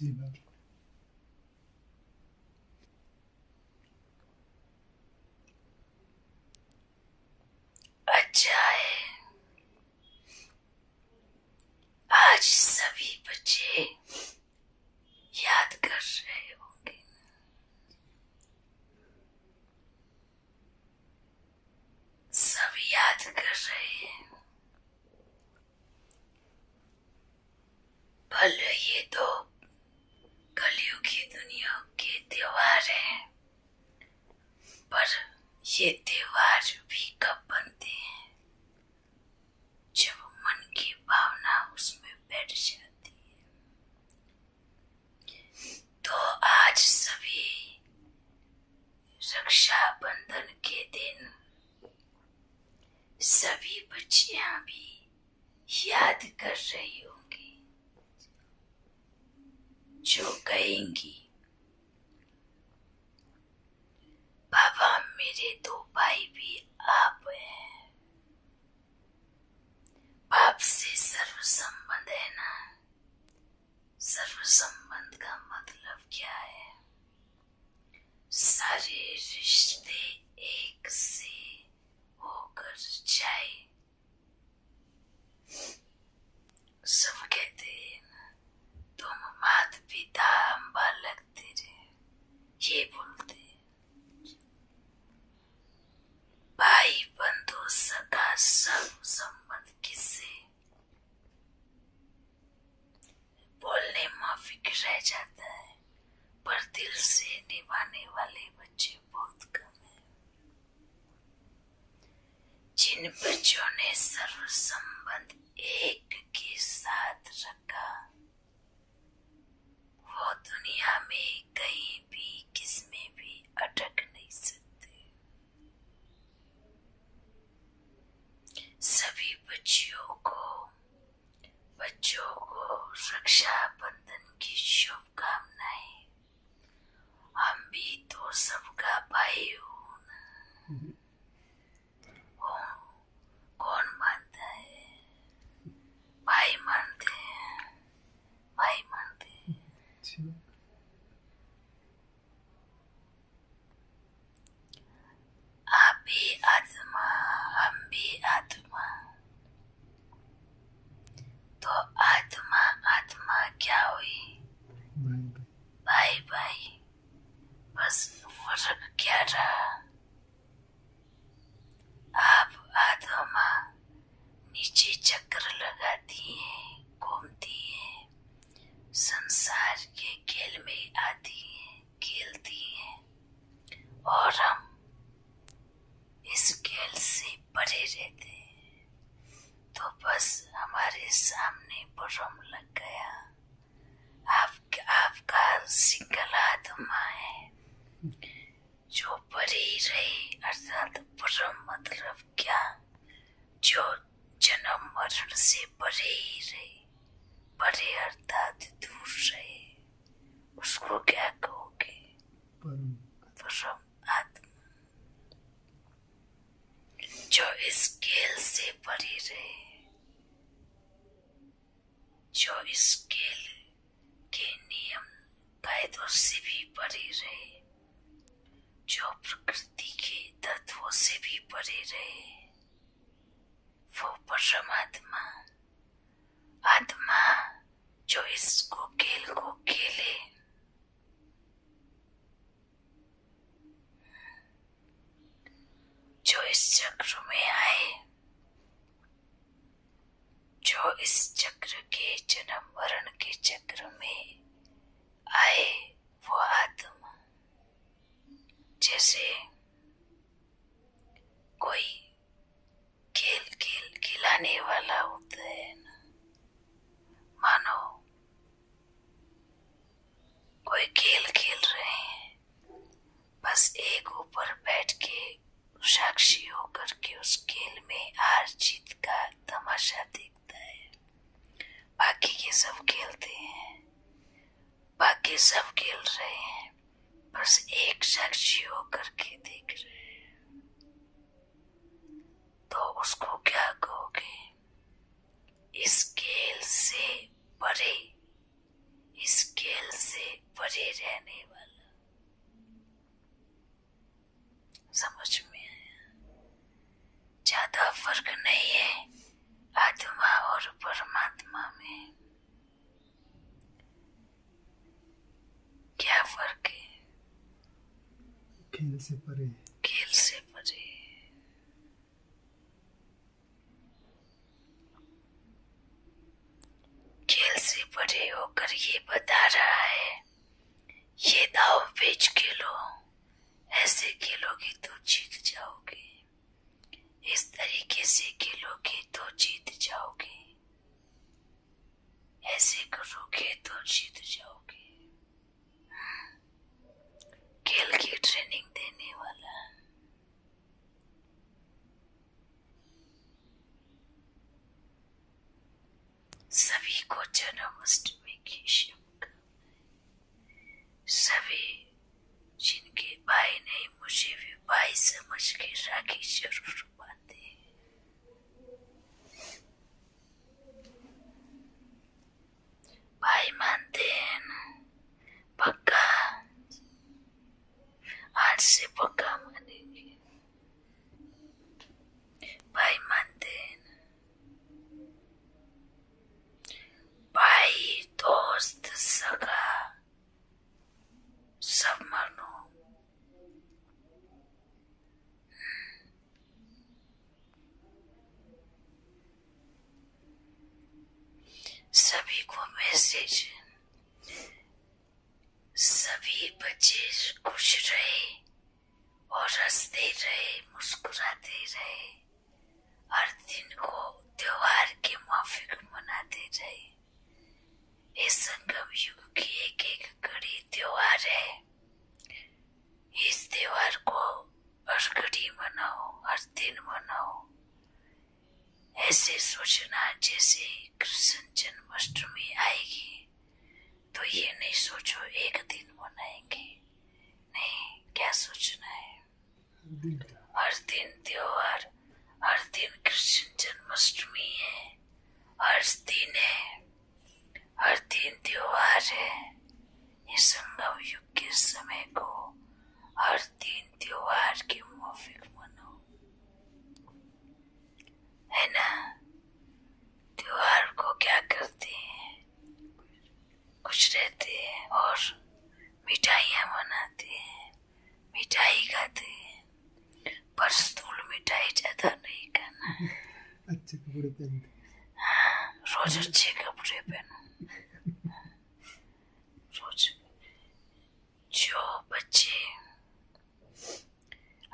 जी ma'am. अच्छा है, आज सभी बच्चे याद कर रहे होंगे, सब याद कर रहे हैं। भले ये तो कलयुग की दुनिया के त्योहार हैं, पर ये त्योहार भी कब बनते हैं, जब मन की भावना उसमें बैठ जाती है। तो आज सभी रक्षाबंधन के दिन सभी बच्चियां भी याद कर रही होंगी, जो कहेंगी बाबा मेरे दो भाई भी आप हैं। बाप से सर्व संबंध है ना। सर्व संबंध का मतलब क्या है? सारे रिश्ते एक से होकर जाए। सब कहते हैं ना, तुम मात पिता हम बालक तेरे, ये बोलते हैं। भाई बंधु सखा सब संबंध किससे, बोलने माफिक रह जाता है, पर दिल से निभाने वाले बच्चे बहुत कम हैं। जिन बच्चों ने सर्व संबंध एक के साथ रखा, वो दुनिया में कहीं भी किसमें भी अटक नहीं सकते। सभी बच्चों को रक्षाबंधन की शुभकामनाएं। हम भी तो सबका भाई हूं ना। कौन मानता है? भाई मानते हैं, भाई मानते हैं। जी आप भी आत्मा, हम भी आत्मा। तो आत्मा आत्मा क्या हुई? भाई। भाई भाई, बस फर्क क्या रहा? आप आत्मा नीचे चक्कर लगाती है, घूमती है, संसार के खेल में आती है, खेलती है, और हम इस खेल से परे रहते हैं। तो बस हमारे सामने भ्रम लग गया। आपका सिंगल आत्मा है जो परे ही रहे, अर्थात भ्रम मतलब क्या? जो जन्म मरण से परे ही रहे, परे अर्थात दूर रहे, उसको क्या कहोगे? भ्रम आत्मा। जो इस खेल से परे रहे, जो इस खेल के नियम कायदों से भी परे रहे, जो प्रकृति के तत्वों से भी परे रहे, वो परमात्मा आत्मा जो इसको खेल को खेले, जो इस चक्र में आए, जो इस चक्र के जन्म मरण के चक्र में आए, वो आत्मा। जैसे कोई खेल खिलाने वाला होता है ना, मानो कोई खेल खेल रहे हैं, बस एक ऊपर बैठ के साक्षी होकर के उस खेल में हार जीत का तमाशा देखता है। बाकी के सब खेलते हैं, बाकी सब खेल रहे हैं, बस एक साक्षी होकर के देख रहे हैं। तो उसको क्या कहोगे? इस खेल से परे, इस खेल खेल से परे। खेल से परे। खेल से परे होकर ये बता रहा है, ये दाव पेच खेलो, ऐसे खेलोगे तो जीत जाओगे, इस तरीके से खेलोगे तो जीत जाओगे, ऐसे करोगे तो जीत जाओगे। खेल की ट्रेनिंग देने वाला। सभी को जन्माष्टमी की शुभकामनाएं। सभी जिनके भाई नहीं, मुझे भी भाई समझ के राखी जरूर बांधे। भाई मानते हैं ना? पक्का? आज से पक्का मानेंगे। भाई मानते हैं ना? भाई, दोस्त, सगा सब मानो। सभी को मैसेज, सभी बच्चे खुश रहे और हंसते रहे, मुस्कुराते रहे, हर दिन को त्योहार के माफिक मनाते रहे। इस संगम युग की एक एक घड़ी त्योहार है। इस त्योहार को हर घड़ी मनाओ, हर दिन मनाओ। ऐसे सोचना जैसे कृष्ण जन्माष्टमी आएगी तो ये नहीं सोचो एक दिन मनाएंगे, नहीं, क्या सोचना है? हर दिन त्योहार, हर दिन कृष्ण जन्माष्टमी है, हर दिन है, हर दिन त्योहार है। इस संगम युग के समय को हर दिन त्योहार के माफिक मनाओ, है ना? त्योहार को क्या करते हैं? खुश रहते हैं और मिठाइयाँ बनाते हैं, मिठाई खाते हैं, पर स्थूल मिठाई ज्यादा नहीं खाना। अच्छे कपड़े पहनते। हाँ, रोज अच्छे कपड़े पहनो। रोज। जो बच्चे,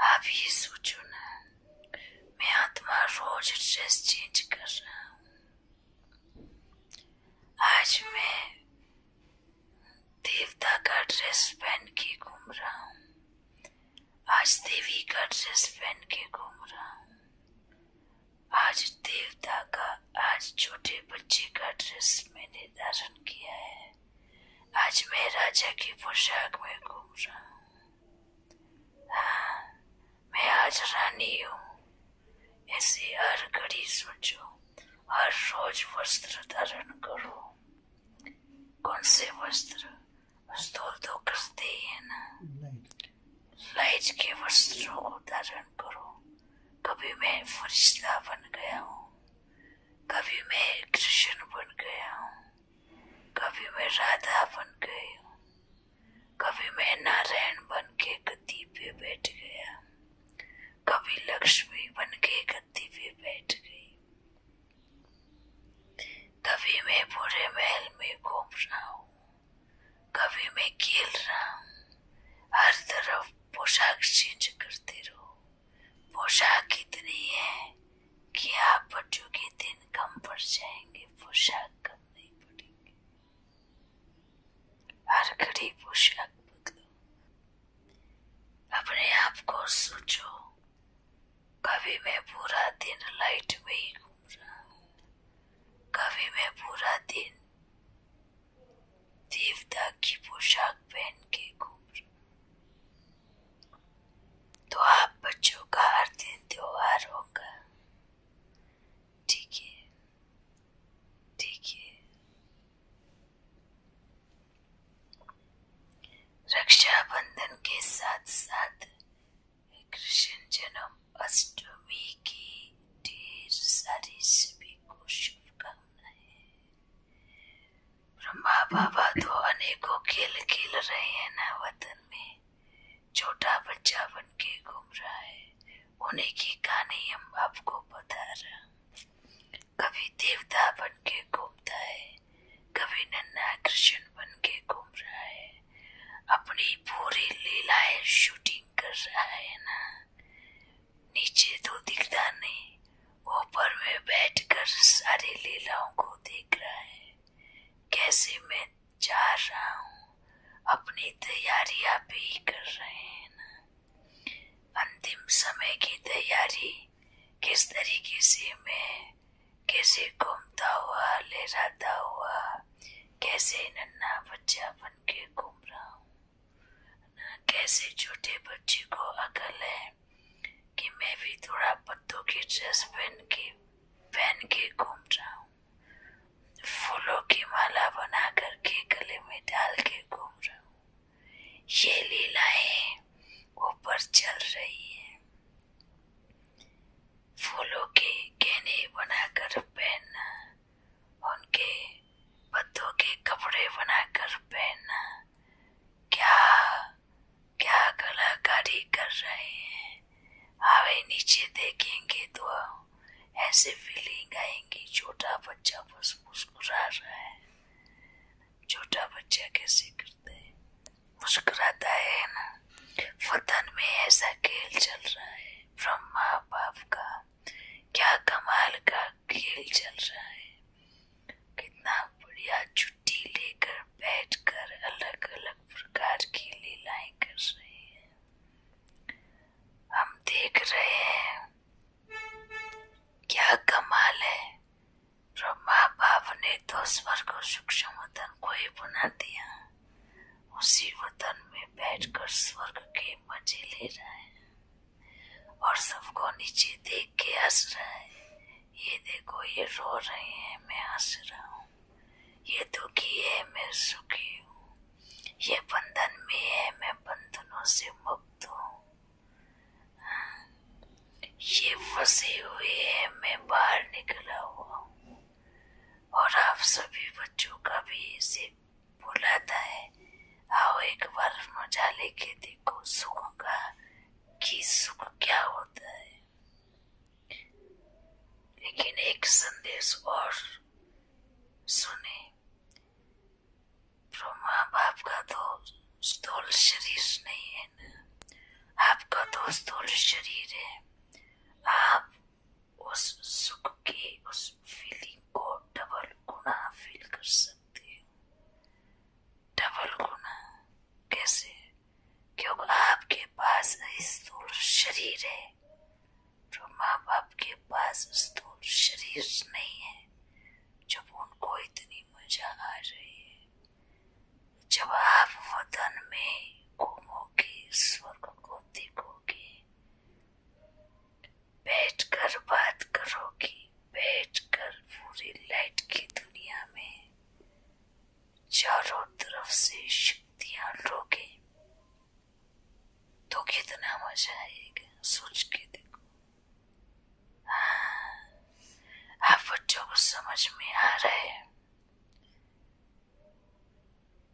आप ये सोचो ना, मैं आत्मा रोज ड्रेस चेंज कर रहा हूँ। आज मैं देवता का ड्रेस पहन के घूम रहा हूँ, आज देवी का ड्रेस पहन के घूम रहा हूँ, आज देवता का, आज छोटे बच्चे का ड्रेस मैंने धारण किया है, आज मैं राजा की पोशाक में घूम रहा हूँ। हाँ, मैं आज रानी हूँ। ऐसे हर घड़ी सोचो, हर रोज वस्त्र धारण करो। कौन से वस्त्र? स्थूल तो करते ही है ना, लाइट के वस्त्रों को धारण करो। कभी मैं फरिश्ता बन गया हूँ, कभी मैं कृष्ण बन गया हूँ, कभी मैं राधा बन गई हूँ, कभी मैं नारायण बन के गद्दी पे बैठ गया, कभी लक्ष्मी बन के गद्दी पे बैठ गई, कभी मैं पूरे महल में घूम रहा हूँ, कभी मैं खेल रहा हूँ। हर तरफ पोशाक चेंज करते रहो। पोशाक इतनी है कि आप बच्चों के दिन कम पड़ जाएंगे, पोशाक कम नहीं पड़ेंगे। हर घड़ी पोशाक बदलो। अपने आप को सोचो, कभी मैं पूरा दिन लाइट में ही घूम रहा हूँ, कभी मैं पूरा दिन देवता की पोशाक पहन के घूम रहा हूँ। तो आप बच्चों का हर दिन त्योहार होगा। ठीक है, ठीक है। रक्षाबंधन के साथ साथ कृष्ण जन्म अष्टमी की ढेर सारी उन्हीं की कहानी हम आपको बता रहे हैं। कभी देवता बन के घूमता है, कभी नन्हा कृष्ण बन के घूम रहा है, अपनी पूरी लीलाएं शूटिंग कर रहा है ना। नीचे तो दिखता नहीं, ऊपर में बैठकर सारी लीलाओं को देख रहा है। कैसे मैं जा रहा हूँ, अपनी तैयारियां भी कर रहे हैं ना। अंतिम समय की तैयारी किस तरीके से मैं कैसे घूमता हुआ लहराता हुआ, कैसे नन्हा बच्चा बन के घूम रहा हूँ ना। कैसे छोटे बच्चे को अकल है कि मैं भी थोड़ा पत्तों की ड्रेस पहन के घूम रहा हूँ, फूलों की माला बना करके गले में डाल के घूम रहा हूँ। ये लीलाएं ऊपर चल रही है। फूलों के गहने बनाकर पहनना, उनके पत्तों के कपड़े बनाकर पहनना, क्या क्या कलाकारी कर रहे हैं। हवे नीचे देखेंगे तो ऐसे फीलिंग आएंगी, छोटा बच्चा बस मुस्कुरा रहा है। छोटा बच्चा कैसे करता है, मुस्कुराता है ना। वतन में ऐसा खेल चल रहा है ब्रह्मा बाप का, क्या कमाल का खेल चल रहा है। कितना बढ़िया छुट्टी लेकर बैठकर अलग अलग प्रकार की लीलाएं कर रहे हैं। हम देख रहे हैं, क्या कमाल है। ब्रह्मा बाप ने तो स्वर्ग और सूक्ष्म वतन को ही बना दिया, उसी वतन में बैठकर स्वर्ग के मजे ले रहा है और सबको नीचे देख के हंस रहा है। ये देखो, ये रो रहे हैं, मैं हंस रहा हूँ। ये दुखी है, मैं सुखी हूँ। ये बंधन में है, मैं बंधनों से मुक्त हूँ। ये फंसे हुए हैं, मैं बाहर निकला हुआ हूँ। और आप सभी बच्चों का भी इसे बुलाता है, आओ एक बार मजा लेके देखो सुख का, कि सुख क्या होता है। लेकिन एक संदेश और सुने, ब्रह्मा बाप का तो स्थूल शरीर नहीं है ना, आपका तो स्थूल शरीर है। आप उस सुख की उस फीलिंग को डबल गुना फील कर सकते हो। डबल गुना कैसे? क्योंकि आपके पास स्थूल शरीर है, ब्रह्मा बाप के पास स्थूल शरीर नहीं है। जब उनको इतनी मजा आ रही है, जब आप वतन में घूमोगे, स्वर्ग को देखोगे, बैठकर बात करोगे, बैठकर पूरी लाइट की दुनिया में चारों तरफ से शक्तियां लोगे, तो कितना मजा आएगा, सोच के देखो। हाँ, आप बच्चों को समझ में आ रहा है।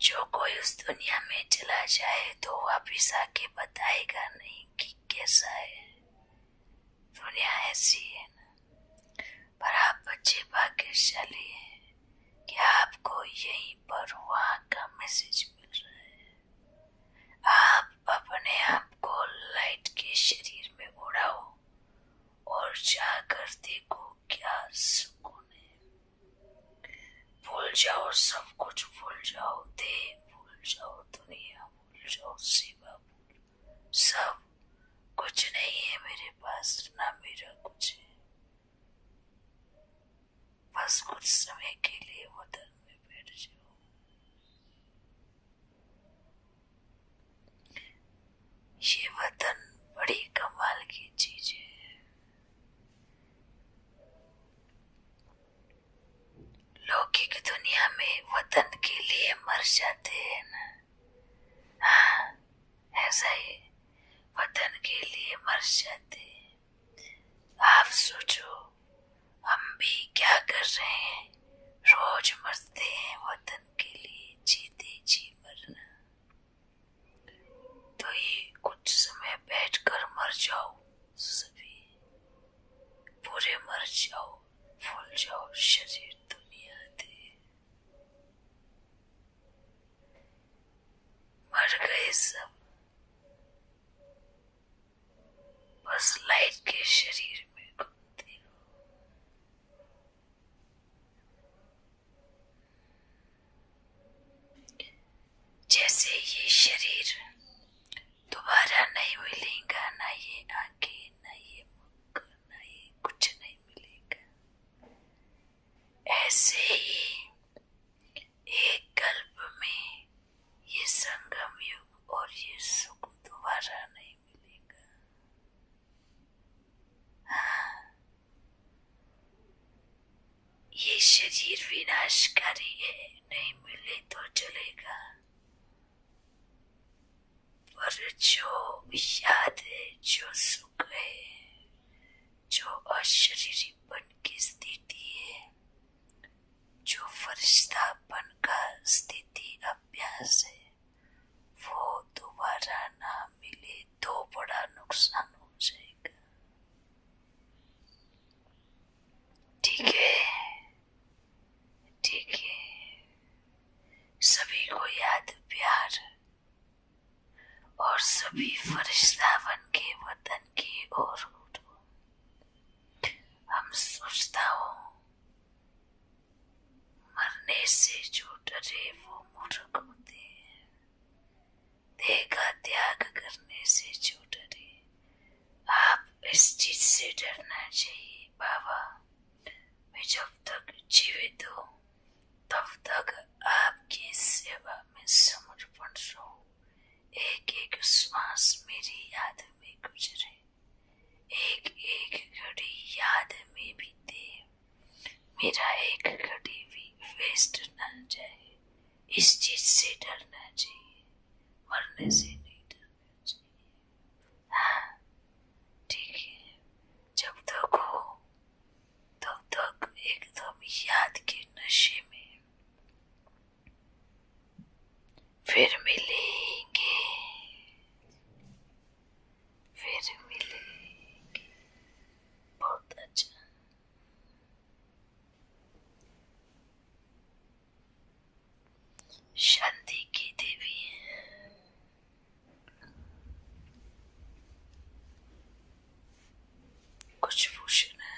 जो कोई उस दुनिया में चला जाए तो वापिस आके बताएगा नहीं कि कैसा है। दुनिया ऐसी है ना। पर आप बच्चे भाग्यशाली हैं कि आपको यहीं पर वहां का मैसेज मिल रहा है। आप अपने आप को लाइट के शरीर में उड़ाओ और जाकर देखो क्या सुकून है। भूल जाओ, सब कुछ भूल जाओ, देह भूल जाओ, दुनिया भूल जाओ, सेवा भूल, सब कुछ नहीं है मेरे पास, ना मेरा कुछ है। बस कुछ समय के लिए वतन में बैठ जाओ। ये वतन बड़ी कमाल की चीज है। लौकिक दुनिया में वतन के लिए मर जाते हैं ना। हाँ, ऐसा ही वतन के लिए मर जाते हैं। आप सोचो, हम भी क्या कर रहे हैं, रोज मरते हैं वतन के लिए, जीते जी मरना। तो ये कुछ समय बैठकर मर जाओ सभी, शरीर विनाशकारी है, नहीं मिले तो चलेगा, पर जो याद है, जो सुख है, जो अशरीरीपन की स्थिति है, जो फरिश्तापन का स्थिति अभ्यास है, वो दोबारा ना मिले तो बड़ा नुकसान हो जाएगा। ठीक है, ठीक है। सभी को याद प्यार और सभी फरिश्तावन के वतन की ओर उठो। हम सोचता हूँ मरने से जो डरे वो मूर्ख होते हैं, देह का त्याग करने से जो डरे, आप इस चीज से डरना चाहिए। बाबा, मैं जब तक जीवित हूँ तब तक आपकी सेवा में समर्पण रहूं। एक एक श्वास मेरी याद में गुजरे, एक एक घड़ी याद में बीते, मेरा एक घड़ी भी वेस्ट ना जाए। इस चीज से डरना चाहिए, मरने से नहीं डरना चाहिए। हाँ, ठीक है। जब तक हो तब तक एकदम याद के नशे में। फिर मिलेंगे, फिर मिलेंगे। बहुत अच्छा। शांति की देवी है। कुछ पूछना है?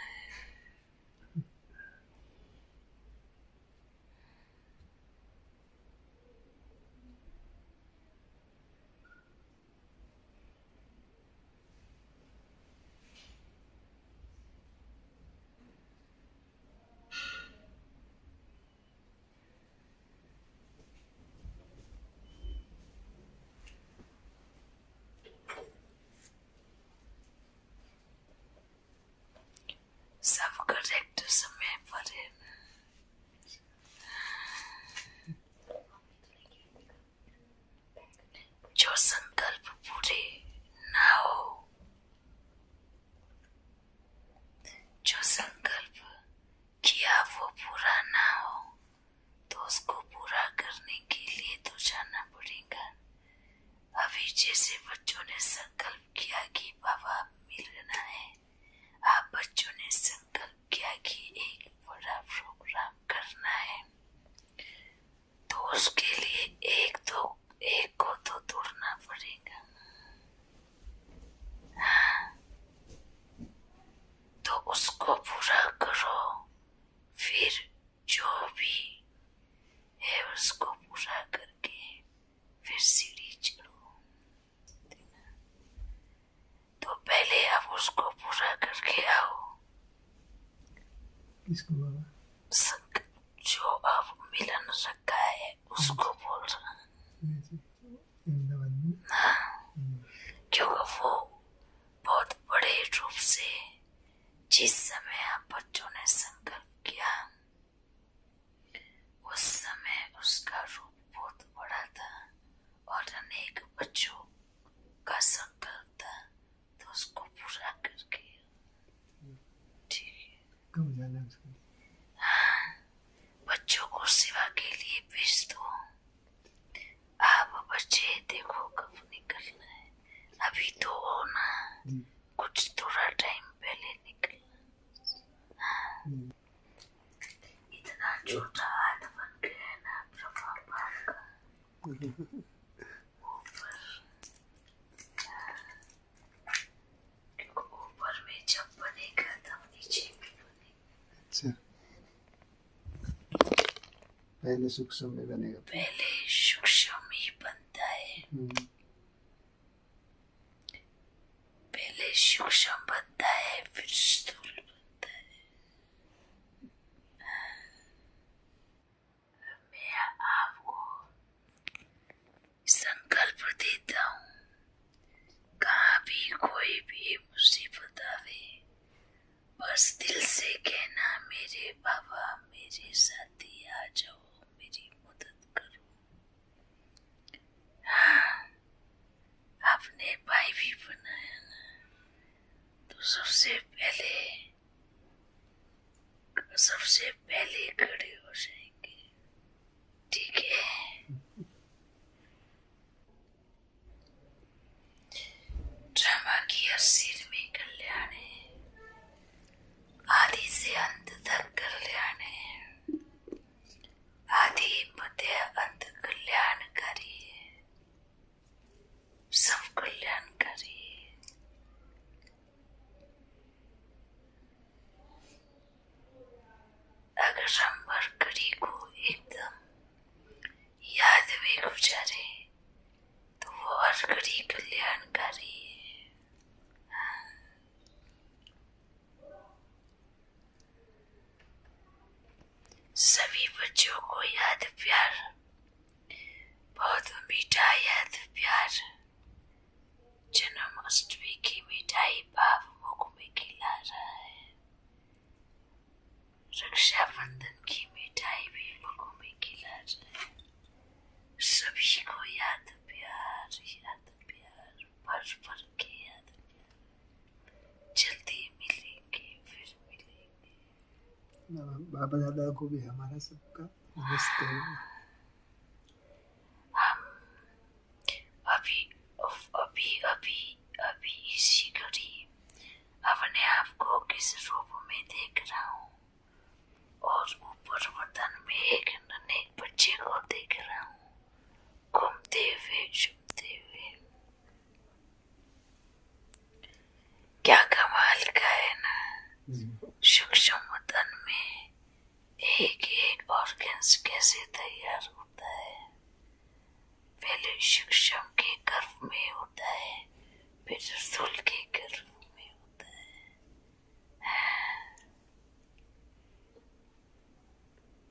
सब करेक्ट समय पर है ना? जो संकल्प पूरे ना हो, जो संकल्प किया वो पूरा ना हो, तो उसको पूरा करने के लिए तो जाना पड़ेगा। अभी जैसे बच्चों ने संकल्प किया कि बाबा मिलना है, आप बच्चों ने संकल्प किया कि एक बड़ा प्रोग्राम करना है, तो उसके लिए एक को तो तोड़ना पड़ेगा। हाँ, तो उसको पूरा करो, फिर जो भी है उसको पूरा करके फिर सीढ़ी चढ़ो। तो पहले आप उसको पूरा करके आओ। किसको बाबा? जो अब मिलन रखा है उसको बोल रहा हूं। अहमदाबाद में। क्योंकि वो बहुत बड़े रूप से जिस समय आप बच्चों ने संकल्प किया, उस समय उसका रूप बहुत बड़ा था और अनेक बच्चों का संकल्प था, तो उसको पूरा करके। ठीक है, कब जाना उसको? बच्चों को सेवा के लिए भेज दो। आप बच्चे देखो कब निकलना है, अभी तो हो ना, कुछ थोड़ा टाइम पहले निकलना। इतना छोटा हाथ बन गया ना प्रभा का ऊपर, ऊपर में जब बनेगा तब नीचे भी बनेगा। अच्छा, पहले सूक्ष्म में बनेगा। पहले सूक्ष्म ही बनता है, पहले सूक्ष्म बनता है फिर स्थूल बनता है। मैं आपको संकल्प देता हूँ, कहाँ भी कोई भी मुसीबत आवे, बस दिल से कहना मेरे बाबा मेरे मेरे साथी आ जाओ, मेरी मदद करो। हाँ, आपने भाई भी बनाया ना, तो सबसे पहले खड़े हो जाएंगे, ठीक है? ड्रामा की हर सीन में कल्याण है, आदि से अंत तक कल्याण है, आदि मध्य अंत कल्याणकारी है, सब कल्याणकारी है। अगर हम हर घड़ी को एकदम याद में गुजारे तो वो हर घड़ी कल्याणकारी है। सभी बच्चों को याद प्यार, बहुत मीठा याद प्यार, जन्माष्टमी की मिठाई बाप मुख में खिला रहा है, रक्षाबंधन की मिठाई भी मुख में खिला रहा है। सभी को याद प्यार, भर भर के याद प्यार। जल्दी मिलेंगे, फिर मिलेंगे। बाबा दादा को भी हमारा सबका नमस्ते। हम अभी इसी घड़ी अपने आप को किस रूप में देख रहा हूँ, और ऊपर वतन में एक नन्हे बच्चे को देख रहा हूँ, घूमते हुए झूमते हुए। क्या कमाल का है ना, सूक्ष्म वतन में एक एक ऑर्गन्स कैसे तैयार होता है। पहले सूक्ष्म के गर्भ में होता है, फिर स्थूल के गर्भ